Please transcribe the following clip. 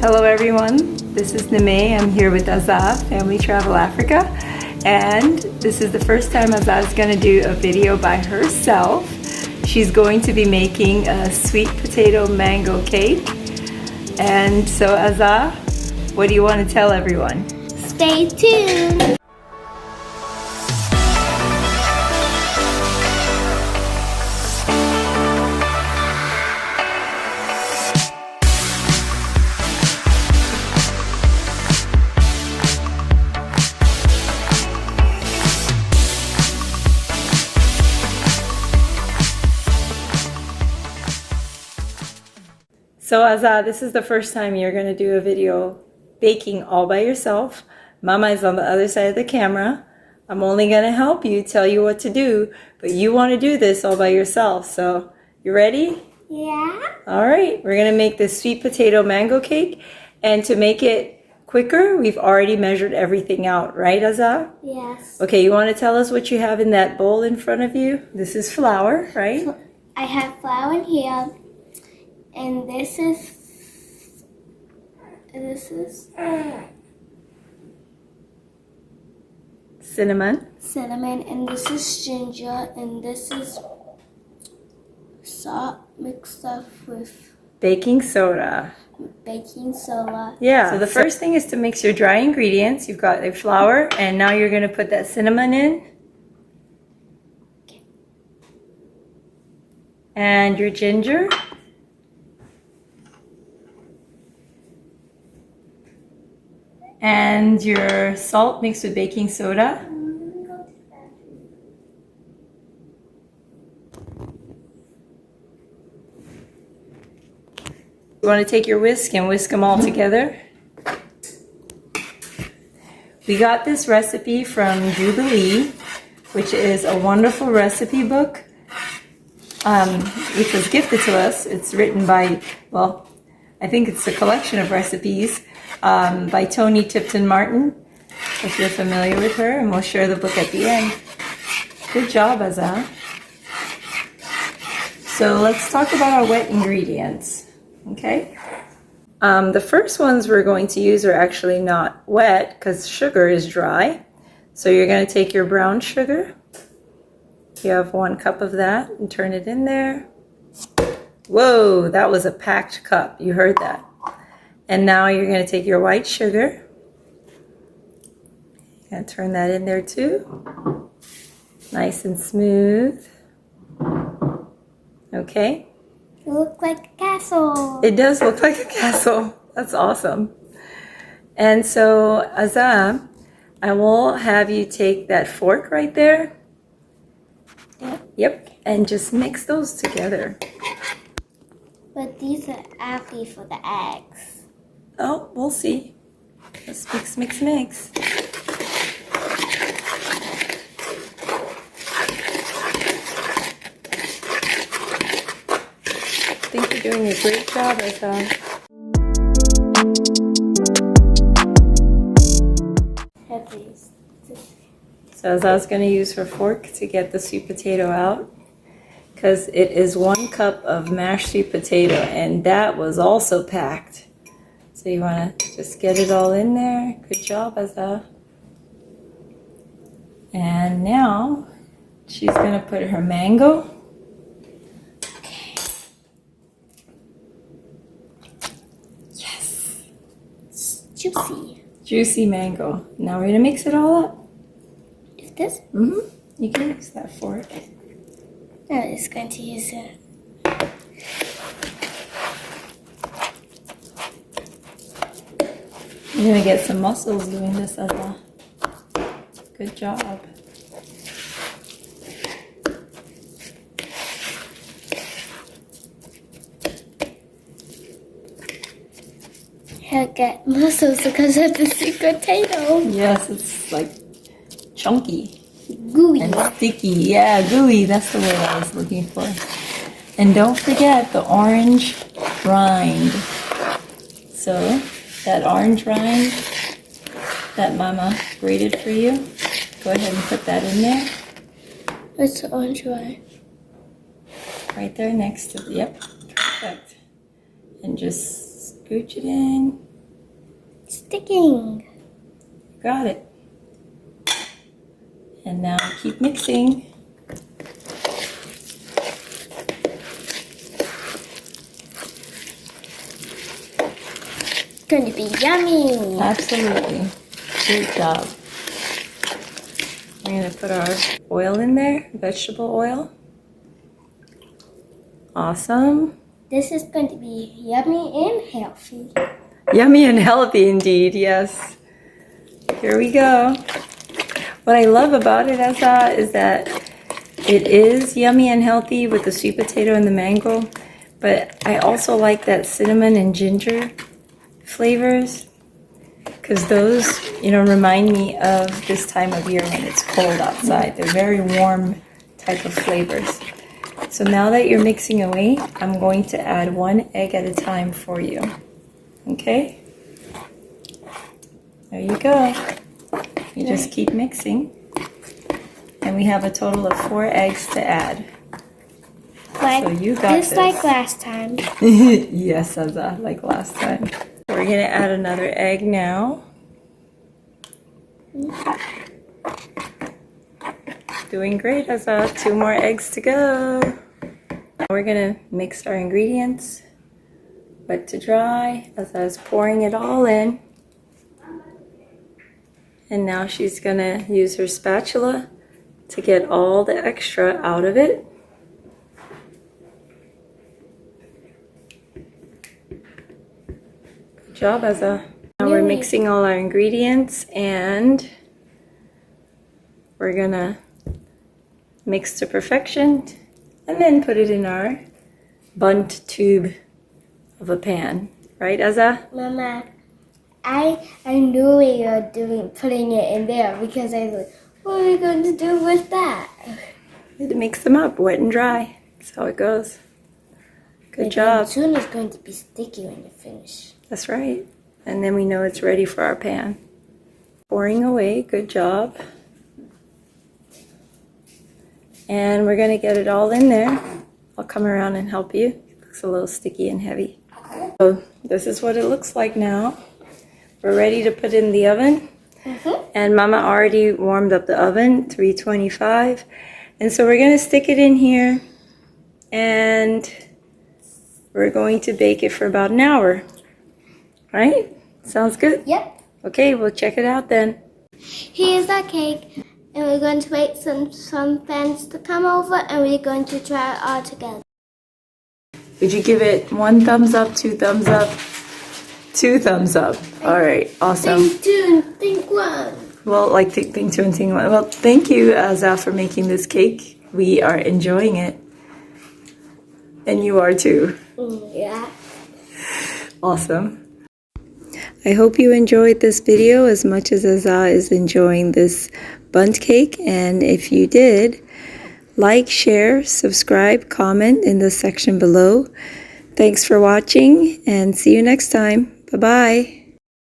Hello everyone, this is Neme. I'm here with Azah, Family Travel Africa, and this is the first time Azah is going to do a video by herself. She's going to be making a sweet potato mango cake. And so Azah, what do you want to tell everyone? Stay tuned! So Azah, this is the first time you're going to do a video baking all by yourself. Mama is on the other side of the camera. I'm only going to help you, tell you what to do, but you want to do this all by yourself. So, you ready? Yeah. All right, we're going to make this sweet potato mango cake. And to make it quicker, we've already measured everything out, right Azah? Yes. Okay, you want to tell us what you have in that bowl in front of you? This is flour, right? I have flour in here. And this is cinnamon, and this is ginger, and this is salt mixed up with baking soda. Yeah, so the first thing is to mix your dry ingredients. You've got the flour, and now you're going to put that cinnamon in. And your ginger. And your salt mixed with baking soda. You want to take your whisk and whisk them all together. We got this recipe from Jubilee, which is a wonderful recipe book, which was gifted to us. It's written by, well, I think it's a collection of recipes by Toni Tipton Martin, if you're familiar with her, and we'll share the book at the end. Good job, Azah. So let's talk about our wet ingredients, okay? The first ones we're going to use are actually not wet because sugar is dry. So you're going to take your brown sugar. You have 1 cup of that and turn it in there. Whoa, that was a packed cup. You heard that. And now you're going to take your white sugar and turn that in there too. Nice and smooth. Okay. It looks like a castle. It does look like a castle. That's awesome. And so, Azah, I will have you take that fork right there. Yep. And just mix those together. But these are actually for the eggs. Oh, we'll see. Let's mix, mix, mix. I think you're doing a great job, Azah. So Azah's going to use her fork to get the sweet potato out, because it is 1 cup of mashed sweet potato, and that was also packed. So you want to just get it all in there. Good job, Azah. And now she's going to put her mango. Okay. Yes. It's juicy. Juicy mango. Now we're going to mix it all up. Is this? Mm-hmm. You can use that fork. I'm just going to use it. You're going to get some muscles doing this, Azah. Good job. I get muscles because of the sweet potato. Yes, it's like chunky. Gooey. And sticky. Yeah, gooey. That's the word I was looking for. And don't forget the orange rind. So, that orange rind that Mama grated for you, go ahead and put that in there. What's the orange rind? Right there next to the, yep, perfect. And just scooch it in. sticking. Got it. And now keep mixing. It's going to be yummy. Absolutely. Good job. We're going to put our oil in there, vegetable oil. Awesome. This is going to be yummy and healthy. Yummy and healthy indeed, yes. Here we go. What I love about it, Azah, is that it is yummy and healthy with the sweet potato and the mango, but I also like that cinnamon and ginger flavors because those, remind me of this time of year when it's cold outside. They're very warm type of flavors. So now that you're mixing away, I'm going to add 1 egg at a time for you. Okay? There you go. You just keep mixing. And we have a total of 4 eggs to add. Like, so you got just this. like last time. Yes, Azah, like last time. We're going to add another egg now. Doing great, Azah. 2 more eggs to go. Now we're going to mix our ingredients. Wet to dry. Azah is pouring it all in. And now she's going to use her spatula to get all the extra out of it. Good job, Azah. Now we're mixing all our ingredients and we're going to mix to perfection and then put it in our bundt tube of a pan. Right, Azah? Mama, I knew we were putting it in there because I was like, what are we going to do with that? You have to mix them up, wet and dry. That's how it goes. Good job. Soon it's going to be sticky when you finish. That's right. And then we know it's ready for our pan. Pouring away, good job. And we're gonna get it all in there. I'll come around and help you. It looks a little sticky and heavy. So this is what it looks like now. We're ready to put in the oven. And Mama already warmed up the oven, 325. And so we're gonna stick it in here and we're going to bake it for about an hour. Right? Sounds good? Yep. Okay, we'll check it out then. Here's our cake. And we're going to wait some friends to come over and we're going to try it all together. Would you give it 1 thumbs up, 2 thumbs up? 2 thumbs up. All right, awesome. Think 2 and think 1. Well, like think 2 and think 1. Well, thank you, Azah, for making this cake. We are enjoying it. And you are too. Yeah. Awesome. I hope you enjoyed this video as much as Azah is enjoying this bundt cake. And if you did, like, share, subscribe, comment in the section below. Thanks for watching and see you next time. Bye-bye.